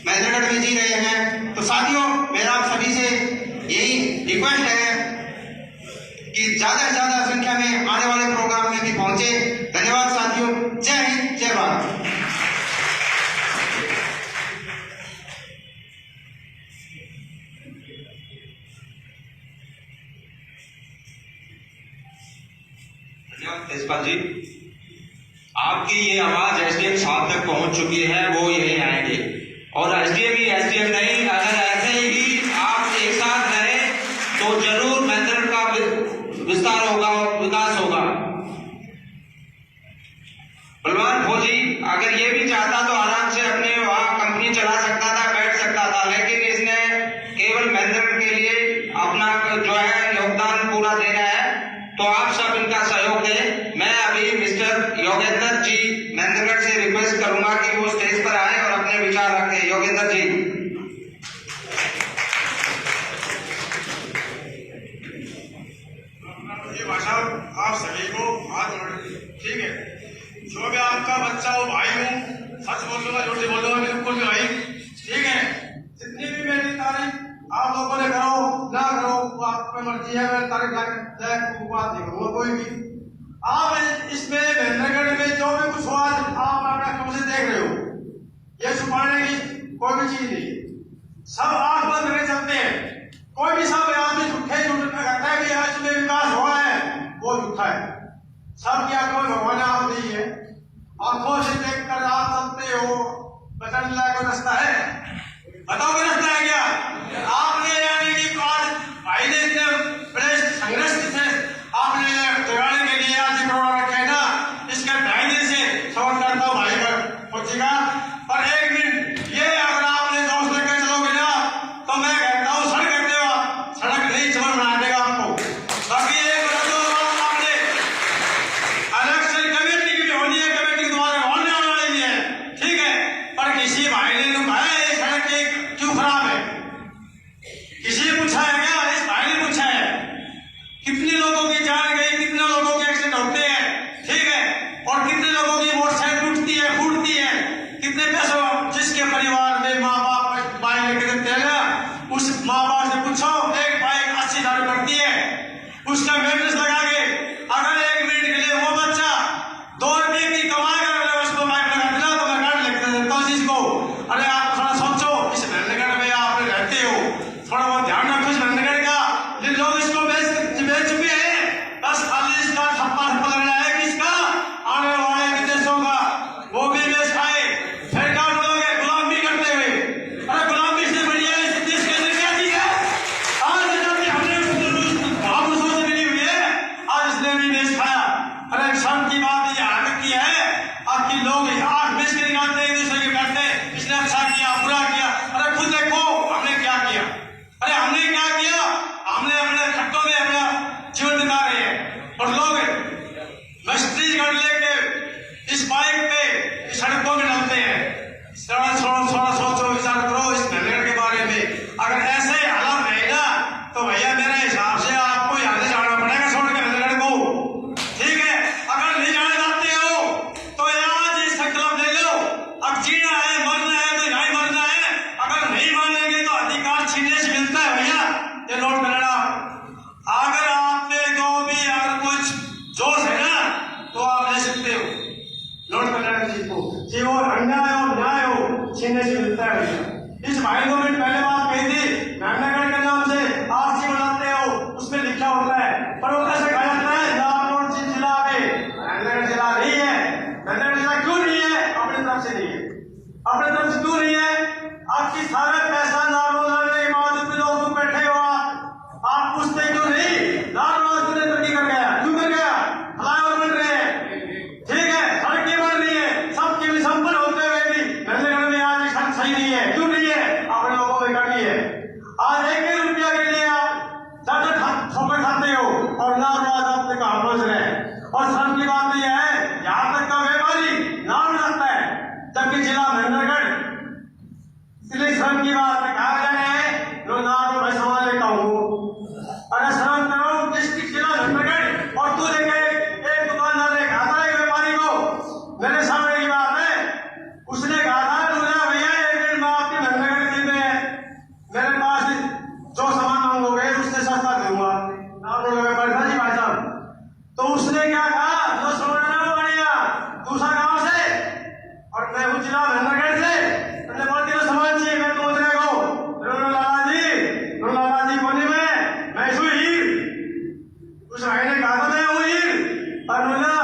महेंद्रगढ़ में जी रहे हैं। तो साथियों, मेरा आप सभी से यही रिक्वेस्ट है कि ज्यादा से ज्यादा संख्या में आने वाले प्रोग्राम में भी पहुंचे। धन्यवाद साथियों। जय हिंद, जय भारत। तेजपाल जी, आपकी ये आवाज एसडीएम साहब तक पहुंच चुकी है, वो यहीं आएंगे। और एसडीएम ही एसडीएम नहीं, अगर ऐसे ही आप एक साथ रहे तो जरूर महेंद्रगढ़ का विस्तार होगा, विकास होगा। बलवान जी अगर ये भी चाहता तो आराम से अपने वहाँ कंपनी चला सकता था, बैठ सकता था, लेकिन इसने केवल महेंद्रगढ़ के लिए अपना जो है योगदान पूरा देना है। तो आप सब इनका सहयोग दें। मैं अभी मिस्टर योगेंद्र जी महेंद्रगढ़ से रिक्वेस्ट करूंगा कि वो स्टेज पर आए और अपने विचार रखें। योगेंद्र जी। भाई साहब आप सभी को हाथ जोड़, ठीक है। जो भी आपका बच्चा हो भाई हूँ, सच बोलूंगा झूठ नहीं बोलूंगा बिल्कुल भी भाई, ठीक है। जितनी भी मेरी तारीफ आप लोगों ने करो ना करो वो आपकी मर्जी है, मैं तारीफ बात नहीं करूंगा कोई भी। आप इसमें महेंद्रगढ़ में जो भी कुछ हुआ आप अपने आंखों से देख रहे हो, ये छुपाने की कोई भी चीज नहीं, सब आंख बंद करके चलते हैं। कोई भी सब आदमी झूठे कहता है कि आज में विकास हुआ है, वो झूठा है। सबकी आंखों में भगवान आप नहीं है, आंखों से देखकर आप चलते हो। बचने लायक कोई रास्ता है? बताओ कोई रास्ता है क्या? आपने यानी कि आज भाई ने इतने बड़े संघर्ष से आपने जगाने के लिए आज प्रोग्राम रखे ना, इसके ढाई दिन से सपोर्ट करता हूँ भाई पर पहुंचेगा। पर एक मिनट ये अगर आपने दोस्त लेकर चलोगे ना तो मैं कहता हूँ सड़क नहीं चमन बना देगा आपको। बाकी एक आपने इलेक्शन कमेटी की होनी है, कमेटी तुम्हारे होने वाली है, ठीक है। पर किसी भाई ने कहा ये सड़क क्यों खराब है? किसी ने पूछा है क्या? इस भाई ने पूछा है। कितने लोगों की जान गई, कितने लोगों के एक्सीडेंट होते हैं, ठीक है, और कितने लोगों की मोटरसाइकिल टूटती है, फूटती है, कितने पैसों जिसके परिवार में माँ बाप बाइक लेके देते हैं ना, उस माँ बाप से पूछो एक बाइक 80,000 पड़ती है, उसका मेंटेनेंस लगा के अगर 1 मिनट के लिए वो बच्चा 2 रुपये की कमाई कर उसको बाइक लगा देना तो मैं गाड़ी लेके देता हूँ इसको। अरे आप थोड़ा सोचो, इस महेंद्रगढ़ में आप रहते हो, थोड़ा बहुत ध्यान रखो इस महेंद्रगढ़ का। जिन लोग इसको बेच चुके हैं, बस खाली इसका ठप्पा लगना है कि इसका आने वाले विदेशों का वो भी बेच खाए, फिर क्या बोलोगे गुलामी करते हुए? अरे गुलामी से बढ़िया इस देश के अंदर क्या चीज है? आज हमने महापुरुषों से मिली हुई है, आज इसने भी बेच खाया। अरे शर्म की बात ये हरकत की है आपकी, लोग आंख बेच के निकालते हैं एक दूसरे के बैठते, इसने अच्छा किया बुरा किया। अरे खुद देखो हमने क्या किया। अरे हमने क्या किया? हमने अपने खट्टों में अपना जीवन बिता रहे हैं और लोग मस्ती कर लेके इस बाइक पे सड़कों में डलते हैं। थोड़ा सोचो, विचार करो इस महेंद्रगढ़ के बारे में। अगर ऐसे हालात रहेगा तो भैया मेरे हिसाब से आपको यहाँ से जाना पड़ेगा छोड़ के महेंद्रगढ़ को, ठीक है। अगर नहीं जाना चाहते हो तो आज ये संकल्प ले लो, अब जीना है मरना है तो यहाँ ही मरना है। अगर नहीं मानेंगे तो अधिकार छीनने से मिलता है भैया, ये नोट कर लेना। अगर आप में जो भी अगर कुछ जोश है ना तो आप ले सकते हो, नोट कर लेना चीज को, कि वो अन्याय हो न्याय हो छीनने से मिलता है भैया। इस भाई को मैंने पहले बात कही थी, महेंद्रगढ़ के नाम से आरसी बनाते हो उसमें लिखा होता है, पर वो कैसे कहा जाता है नागौर जिला में महेंद्रगढ़ जिला नहीं है। महेंद्रगढ़ जिला क्यों नहीं है? अपनी तरफ से नहीं है। अपनी तरफ से क्यों नहीं है? आपकी सारे पैसा नागौर लाने के बाद भी लोग बैठे हो, आप पूछते क्यों नहीं? नागौर क्यों तरक्की कर गया? क्यों कर गया? फ्लाईओवर बन रहे हैं, ठीक है, सड़कें बन रही है, सबके भी संपन्न होते हुए भी महेंद्रगढ़ में आज सड़क सही नहीं है। क्यों नहीं है? अपने लोगों में कमी है। आज 1 रुपया के लिए आप ठोकर खाते हो और नागराज आपने कहा पहुंच रहे हैं। और शर्म की बात यह है यहाँ तक का व्यापारी नाम रखता है, जबकि जिला महेंद्रगढ़, इसलिए शर्म की बात कहा जा रहा है जो नाम मैं सवाल लेता हूँ। अगर शर्म करो डिस्ट्रिक्ट जिला महेंद्रगढ़ और तू लेके एक दुकानदार ने कहा था एक व्यापारी को, मेरे सामने की बात है, उसने कहा था तू भैया एक दिन मैं आपके महेंद्रगढ़ में मेरे पास जो सामान मांगोगे उससे सस्ता दूंगा। व्यापारी था जी भाई साहब, तो उसने क्या कहा जो सामान बढ़िया दूसरा गांव से और मैं हूँ जिला महेंद्रगढ़ से, मैंने बोल दिया सामान चाहिए मैं पहुंच रहे को लाला जी बोली मैं इसू हीर। उस भाई ने कहा था मैं हूँ हीर, और बोला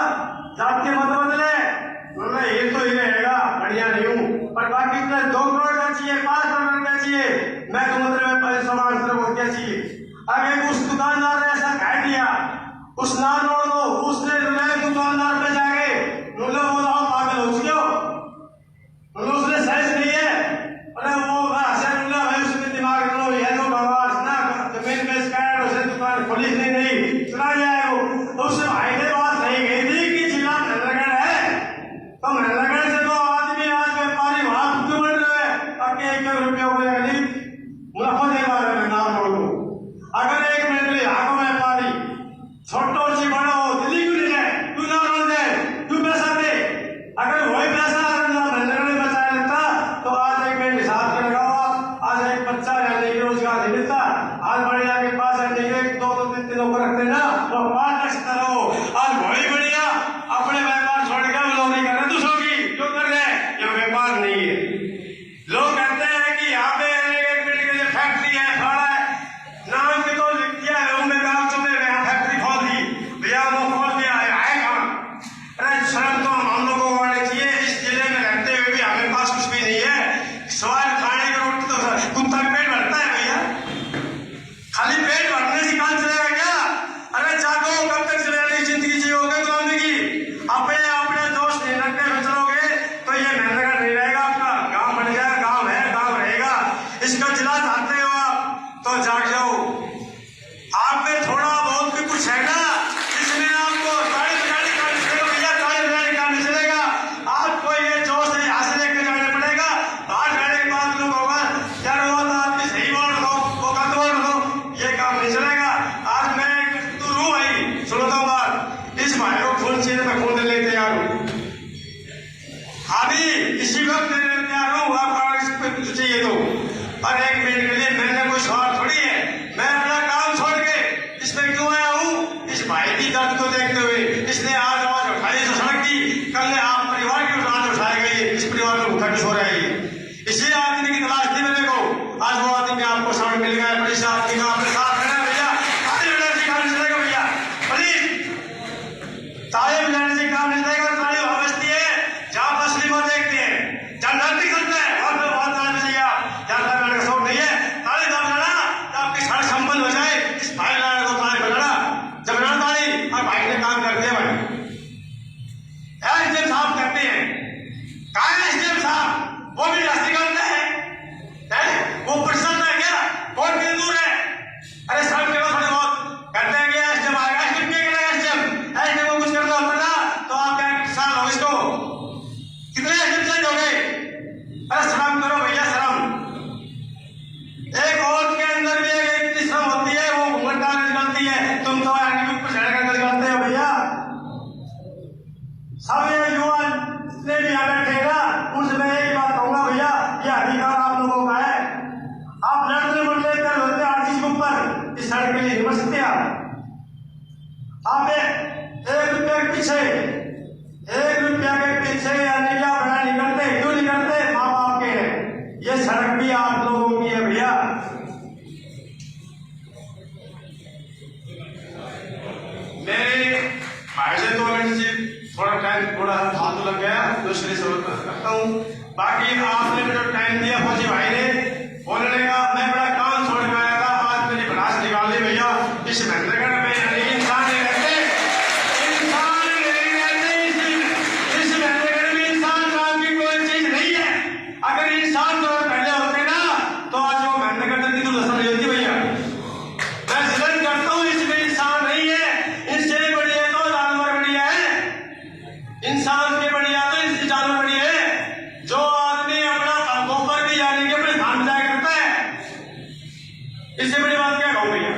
जात के मत बदले, बोला हीर तो ही रहेगा, बढ़िया नहीं हूँ, पर बाकी इतना 2 करोड़ का चाहिए, 5 करोड़ का चाहिए, मैं तो मतलब में सामान सिर्फ क्या चाहिए। अगर उस दुकानदार ने ऐसा कह दिया उस नागौर को, उसने दुकानदार पे जाके बोला पागल हो चुके तो मेहनत से तो आदमी आज व्यापारी वहां खुद बढ़ रहे हैं ताकि 1 रुपये को मुनाफा दे पा रहे हैं नाम लोगों को। अगर 1 मिनट के लिए आगो व्यापारी छोटो से बड़ो दिल्ली क्यों नहीं जाए, क्यों ना रोल जाए, क्यों पैसा दे? अगर वही पैसा मेहनत में बचाया लेता तो आज 1 मिनट हिसाब कर लगाओ, आज एक बच्चा रहने के रोजगार नहीं मिलता। आज बढ़िया के पास रहने के 2-3 लोग रखते ना तो 5 लाख करो। आज वही बढ़िया अपने व्यापार छोड़ के वो लोग नहीं कर रहे दूसरों की, क्यों कर रहे हैं? ये व्यापार नहीं है। लोग कहते हैं कि यहाँ पे 1 मिनट के लिए फैक्ट्री है, फड़ा है, नाम की तो लिख दिया है, उनमें गाँव चुने यहाँ फैक्ट्री खोल दी भैया, वो खोल दिया है कहाँ? अरे शर्म तो हम लोगों को आनी चाहिए। इस जिले में रहते हुए भी हमारे पास कुछ भी नहीं है, सवाल खाने की रोटी तो कुत्ता पेट भरता है भैया, खाली पेट भरने से काम चलेगा क्या? अरे जागो, कब तक चलेगी जिंदगी जियोगे गुलामी की? अपने अपने दोस्त नहीं रखते हुए चलोगे तो ये मेहनत नहीं रहेगा, आपका गांव बन जाएगा, गांव है, गांव रहेगा। इसका जिला चाहते हो आप तो जाग जाओ। आप में थोड़ा बहुत भी कुछ है ना, इसमें आपको ताली बजाने का नहीं चलेगा भैया, ताली बजाने का नहीं चलेगा। आपको ये जोश है यहाँ से लेकर जाना पड़ेगा। बाहर जाने के बाद लोग होगा क्या हुआ था, आपकी सही बोल दो, वो गलत बोल दो, ये काम नहीं चलेगा। आज मैं तू रू भाई सुनो तो बात, इस भाई को खून चाहिए, मैं खून देने के लिए तैयार हूँ, अभी इसी वक्त देने के लिए तैयार हूँ। आपका कुछ चाहिए तो, और 1 मिनट के लिए मैंने कोई सवाल थोड़ी है, मैं अपना काम छोड़ के इसमें क्यों आया हूँ? इस भाई की दर्द को देखते हुए इसने आज आवाज उठाई जो सड़क की, कल ने आप परिवार की आवाज उठाएगा, ये इस परिवार में भूखा किस हो रहा है? इसी आदमी की तलाश थी मेरे को, आज वो आदमी आपको सामने मिल गया। बड़ी से आदमी का अपने साथ रहना भैया, ताली बजाने से काम नहीं चलेगा भैया, प्लीज ताली बजाने से काम नहीं चलेगा। ताली वहां बजती है जहां असली को देखते हैं, जहां नर्तक करते हैं वहां पर बहुत ताली बजाइए आप, जहां ताली बजाने का शौक नहीं है ताली ना बजाना तो आपकी सड़क संपन्न हो जाए। इस भाई लाने को ताली बजाना, जब बजाना ताली, और भाई ने काम करते हैं भाई एसडीएम साहब करते हैं, कहा है एसडीएम साहब? वो भी रास्ते करते हैं, वो प्रसन्न है क्या? बहुत दिन दूर है, अरे सड़क पे थोड़े बहुत कहते हैं कि एसडीएम आएगा, एसडीएम क्या करेगा? एसडीएम को कुछ करना होता ना तो आप क्या साल हो इसको, कितने एसडीएम चेंज हो गए? अरे शर्म करो भैया, शर्म। एक औरत के अंदर भी एक शर्म होती है, वो घूंघट डालने निकलती है, तुम तो ऊपर चढ़ कर निकलते हो भैया। सब ये युवा जितने भी यहाँ बैठे ना, उनसे मैं एक बात कहूंगा भैया, ये अधिकार आप लोगों का है। आप लड़ते लेकर होते हर चीज के ऊपर, इस सड़क के लिए नहीं बच सकते आप 1 रुपये के पीछे 1 रुपया के पीछे अनिया बना नहीं करते, क्यों नहीं करते? माँ बाप के हैं, ये सड़क भी आप लोगों की है भैया। मेरे भाई से 2 मिनट से थोड़ा टाइम थोड़ा फालतू लग गया, दूसरे से रखता हूँ। बाकी आपने जो टाइम दिया फौजी भाई ने, बोलने का मैं बड़ा काम छोड़ के आया था, आज मेरी भड़ास निकाल दी भैया। इस महेंद्रगढ़ में इंसान नहीं रहते, इंसान नहीं रहते, इस महेंद्रगढ़ में इंसान नाम की कोई चीज नहीं है। अगर इंसान तो पहले होते ना तो आज वो महेंद्रगढ़ की दुर्दशा नहीं होती भैया। मैं सिलेक्ट करता हूँ, इसमें इंसान नहीं है, इससे बढ़िया तो जानवर बढ़िया है, इंसान से बढ़िया तो इससे जानवर बढ़िया है। जो आदमी अपना गोबर भी जाने के अपने धान जाया करता है, इससे बड़ी बात क्या कहूँ भैया।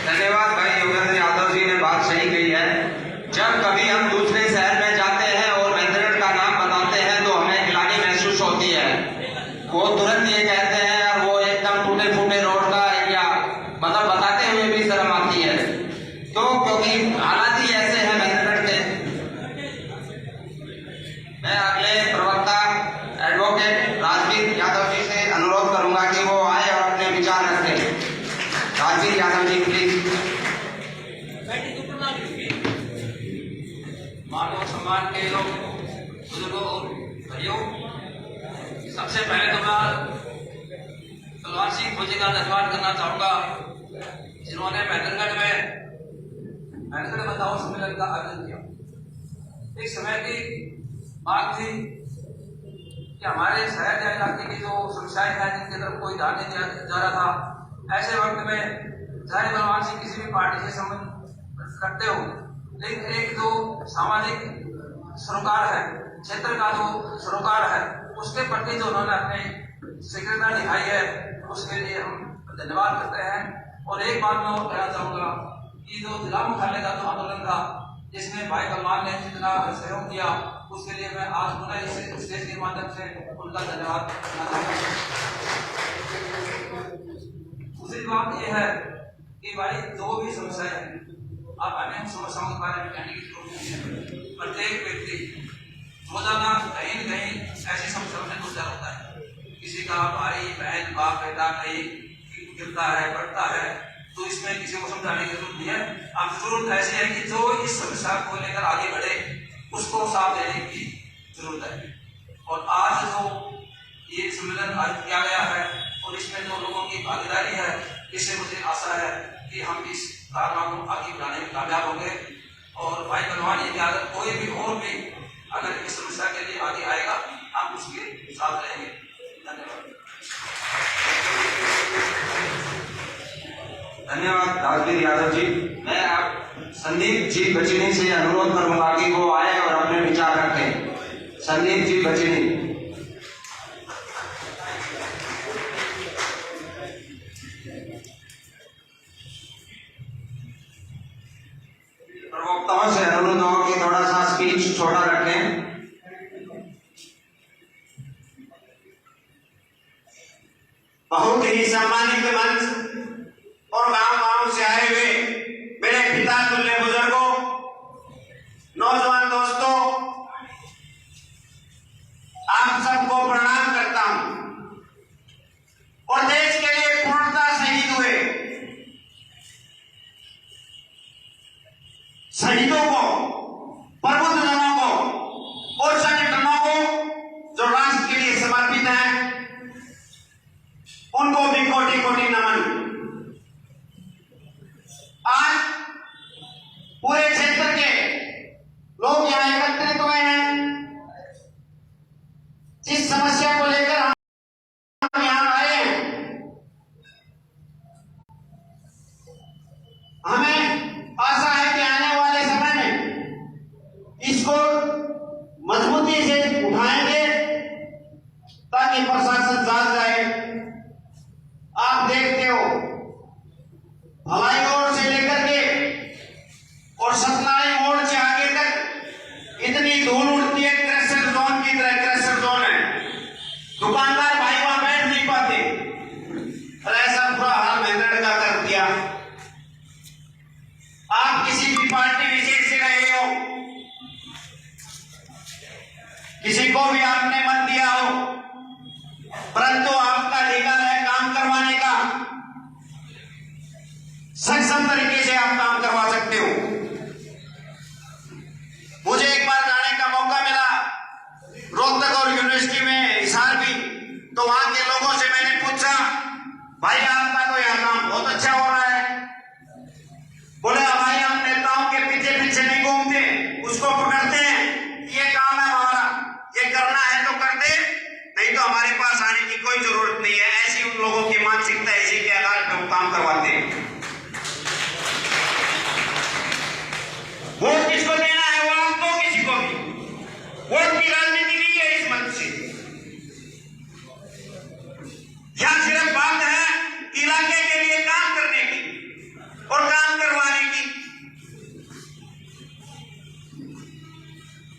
धन्यवाद भाई योगेंद्र यादव जी ने बात सही कही है। जब कभी हम दूसरे शहर में जाते हैं और महेंद्रगढ़ का नाम बताते हैं तो हमें गिलानी महसूस होती है। वो तुरंत ये कहते हैं यार वो एकदम टूटे फूटे रोड का एरिया, मतलब बताते हुए भी शर्म आती है, तो क्योंकि हालात ही ऐसे हैं महेंद्रगढ़ के। मैं अगले प्रवक्ता एडवोकेट राजवीर यादव जी से अनुरोध करूंगा कि वो आए और अपने विचार रखें। राजवीर यादव जी प्लीज। मानव सम्मान के लोग, बुजुर्गों और भाइयों, सबसे पहले तो मैं तलवार सिंह फौजी का धन्यवाद करना चाहूंगा, जिन्होंने महेंद्रगढ़ में महेंद्रगढ़ बचाओ सम्मेलन का आयोजन किया। एक समय की बात थी कि हमारे शहर या इलाके की जो समस्याएं हैं जिनकी तरफ कोई ध्यान नहीं दिया जा रहा था, ऐसे वक्त में चाहे तलवार सिंह किसी भी पार्टी से संबंध करते हो, लेकिन एक जो सामाजिक सरोकार है, क्षेत्र का जो सरोकार है, उसके प्रति जो उन्होंने अपनी सक्रियता दिखाई है, उसके लिए हम धन्यवाद करते हैं। और एक बात मैं और कहना चाहूंगा कि जो जिला मुख्यालय का जो आंदोलन था, जिसमें भाई कलमान ने जितना सहयोग किया, उसके लिए मैं आज पुनः इस स्टेज के माध्यम से उनका धन्यवाद करना चाहूंगा। दूसरी बात यह है कि भाई जो भी समस्या है, आप अनेक समस्याओं के बारे में कहने की जरूरत नहीं है। प्रत्येक व्यक्ति रोजाना कहीं न कहीं ऐसी समस्याओं से गुजर होता है। किसी का भाई बहन बाप बेटा कहीं गिरता है, बढ़ता है, तो इसमें किसी को समझाने की जरूरत नहीं है। अब जरूरत ऐसी है कि जो इस समस्या को लेकर आगे बढ़े, उसको साथ देने की जरूरत है। और आज जो ये सम्मेलन आयोजित किया गया है और इसमें जो लोगों की भागीदारी है, इससे मुझे आशा है कि हम इस कारनामे को आगे बढ़ाने में कामयाब होंगे। और भाई कलवान ये अगर कोई भी और भी अगर इस समस्या के लिए आगे आएगा, हम उसके साथ रहेंगे। धन्यवाद। धन्यवाद राजवीर यादव जी। मैं आप संदीप जी बचिनी से अनुरोध करूंगा कि वो आए और अपने विचार रखें। संदीप जी बचिनी। प्रवक्ताओं से अनुरोध हो कि थोड़ा सा स्पीच छोटा रखें। बहुत ही सम्मानित मंच और गांव से आए हुए मेरे पिता तुल्य बुजुर्गों, नौजवान दोस्तों, आप सबको प्रणाम करता हूं। और देश के लिए पूर्णतः शहीद हुए शहीदों को, प्रबुद्धजनों को और संगठनों को जो राष्ट्र के लिए समर्पित हैं, उनको भी कोटि कोटि नमन। आज पूरे क्षेत्र के लोग यहाँ एकत्रित हुए हैं। जिस समस्या को लेकर हम यहाँ आए हैं, हमें आशा है कि आने वाले समय में इसको मजबूती से उठाएंगे ताकि प्रशासन जाग जाए। आप देखते हो, भलाई मोड़ से लेकर के और सतनाई मोड़ से आगे तक इतनी धूल उड़ती है, क्रशर जोन की तरह क्रशर जोन है। दुकानदार भाई वहां बैठ नहीं पाते और ऐसा बुरा हाल मेहनत का कर दिया। आप किसी भी पार्टी विशेष से रहे हो, किसी को भी आपने मत दिया हो, परंतु आपका अधिकार है काम करवाने का। सक्षम तरीके से आप काम करवा सकते हो। मुझे एक बार जाने का मौका मिला रोहतक और यूनिवर्सिटी में हिसार भी, तो वहां के लोगों से मैंने पूछा, भाई आपका तो यह काम बहुत अच्छा हो रहा है। बोले भाई हम नेताओं के पीछे पीछे नहीं घूमते, उसको पकड़ते हैं, ये काम है हमारा, ये करना है तो कर दे, नहीं तो हमारे पास आने की कोई जरूरत नहीं है। ऐसी उन लोगों की मानसिकता, इसी के आधार पर वो काम करवाते हैं। वोट किसको देना है वो आप दो, किसी को भी। वोट की राजनीति नहीं है इस मंच से। यहां सिर्फ बात है इलाके के लिए काम करने की और काम करवाने की।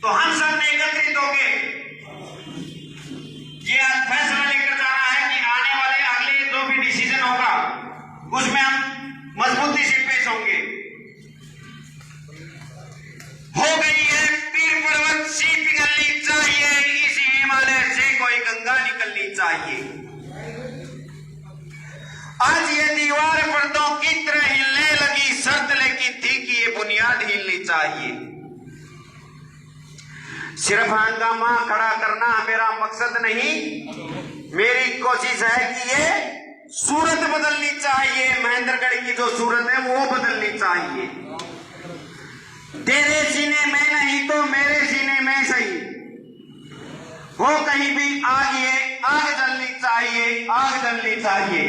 तो हम सब ने एकत्रित होके ये फैसला लेकर जाना है कि आने वाले अगले जो भी डिसीजन होगा उसमें हम मजबूती से पेश होंगे। हो गई है पीर पर्वत सी पिघलनी चाहिए, इस हिमालय से कोई गंगा निकलनी चाहिए। आज ये दीवार पर्दों की तरह हिलने लगी, शर्त लेकिन थी कि ये बुनियाद हिलनी चाहिए। सिर्फ हंगामा खड़ा करना मेरा मकसद नहीं, मेरी कोशिश है कि ये सूरत बदलनी चाहिए। महेंद्रगढ़ की जो सूरत है वो बदलनी चाहिए। तेरे सीने में नहीं तो मेरे सीने में सही हो, कहीं भी आग, ये आग जलनी चाहिए, आग जलनी चाहिए।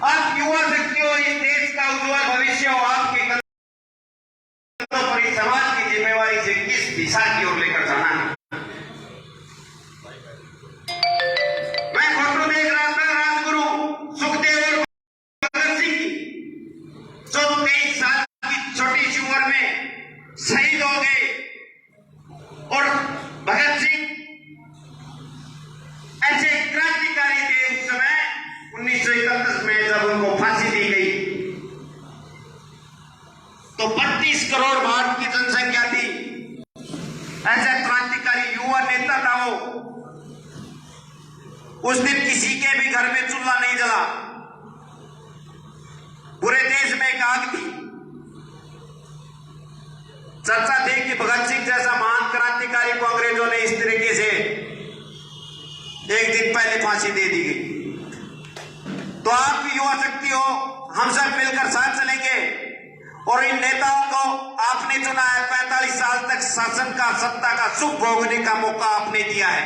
आप युवा शक्ति हो, इस देश का उज्जवल भविष्य हो आपके जिम्मेवारी से किस दिशा की ओर लेकर जाना है। मैं फोटो देख रहा था राजगुरु सुखदेव और भगत सिंह की, जो 23 साल की छोटी सी उम्र में शहीद हो गए। और भगत सिंह ऐसे क्रांतिकारी थे उस समय 1931 में जब उनको फांसी दी गई तो 32 करोड़ भारत की जनसंख्या थी। ऐसा क्रांतिकारी युवा नेता था वो। उस दिन किसी के भी घर में चूल्हा नहीं जला, पूरे देश में एक आग थी। चर्चा थी कि भगत सिंह जैसा महान क्रांतिकारी को अंग्रेजों ने इस तरीके से एक दिन पहले फांसी दे दी गई। तो आप भी युवा शक्ति हो, हम सब मिलकर साथ चलेंगे और इन नेताओं को आपने चुना है। 45 साल तक शासन का, सत्ता का सुख भोगने का मौका आपने दिया है।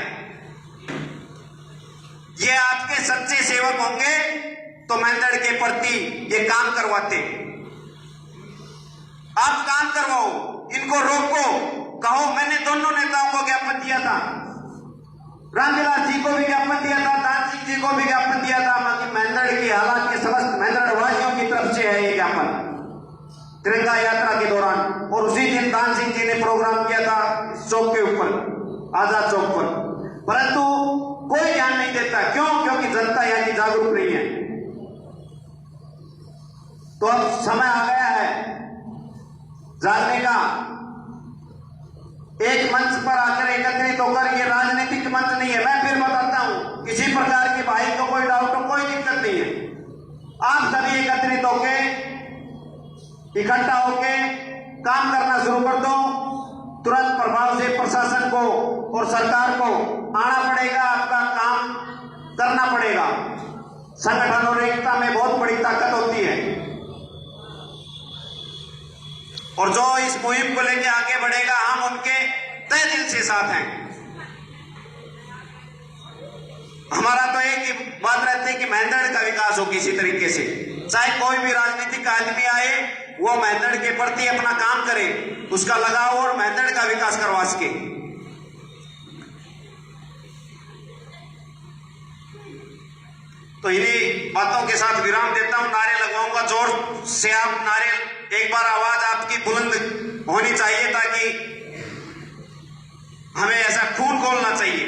ये आपके सच्चे सेवक होंगे तो मेंढर के प्रति ये काम करवाते। आप काम करवाओ, इनको रोको, कहो मैंने दोनों नेताओं को ज्ञापन दिया था, रामविलास जी को भी ज्ञापन दिया था, दान सिंह जी को भी ज्ञापन दिया था। बाकी मेंढर की हालात के समस्त मेंढरवासियों की तरफ से है ये ज्ञापन तिरंगा यात्रा के दौरान। और उसी दिन दान सिंह जी ने प्रोग्राम किया था चौक के ऊपर, आजाद चौक पर, परंतु कोई ध्यान नहीं देता। क्यों? क्योंकि जनता यहाँ की जागरूक नहीं है। तो अब समय आ गया है जागने का। एक मंच पर आकर एकत्रित होकर, ये राजनीतिक मंच नहीं है, मैं फिर बताता हूं, किसी प्रकार की भाई को कोई डाउट हो, कोई दिक्कत नहीं है। आप सभी एकत्रित होके, इकट्ठा होके काम करना शुरू कर दो। तुरंत प्रभाव से प्रशासन को और सरकार को आना पड़ेगा, आपका काम करना पड़ेगा। संगठन और एकता में बहुत बड़ी ताकत होती है और जो इस मुहिम को लेकर आगे बढ़ेगा, हम उनके तहे दिल से साथ हैं। हमारा तो एक ही बात रहती है कि मेंढर का विकास हो किसी तरीके से। चाहे कोई भी राजनीतिक आदमी आए, वो मेंढर के प्रति अपना काम करे, उसका लगाव और मेंढर का विकास करवा सके। तो इन्हीं बातों के साथ विराम देता हूं। नारे लगवाऊंगा, जोर से आप नारे, एक बार आवाज आपकी बुलंद होनी चाहिए ताकि हमें ऐसा खून खोलना चाहिए।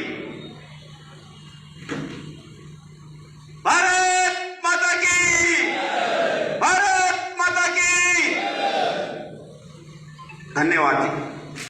भारत माता की, भारत माता की। धन्यवाद जी।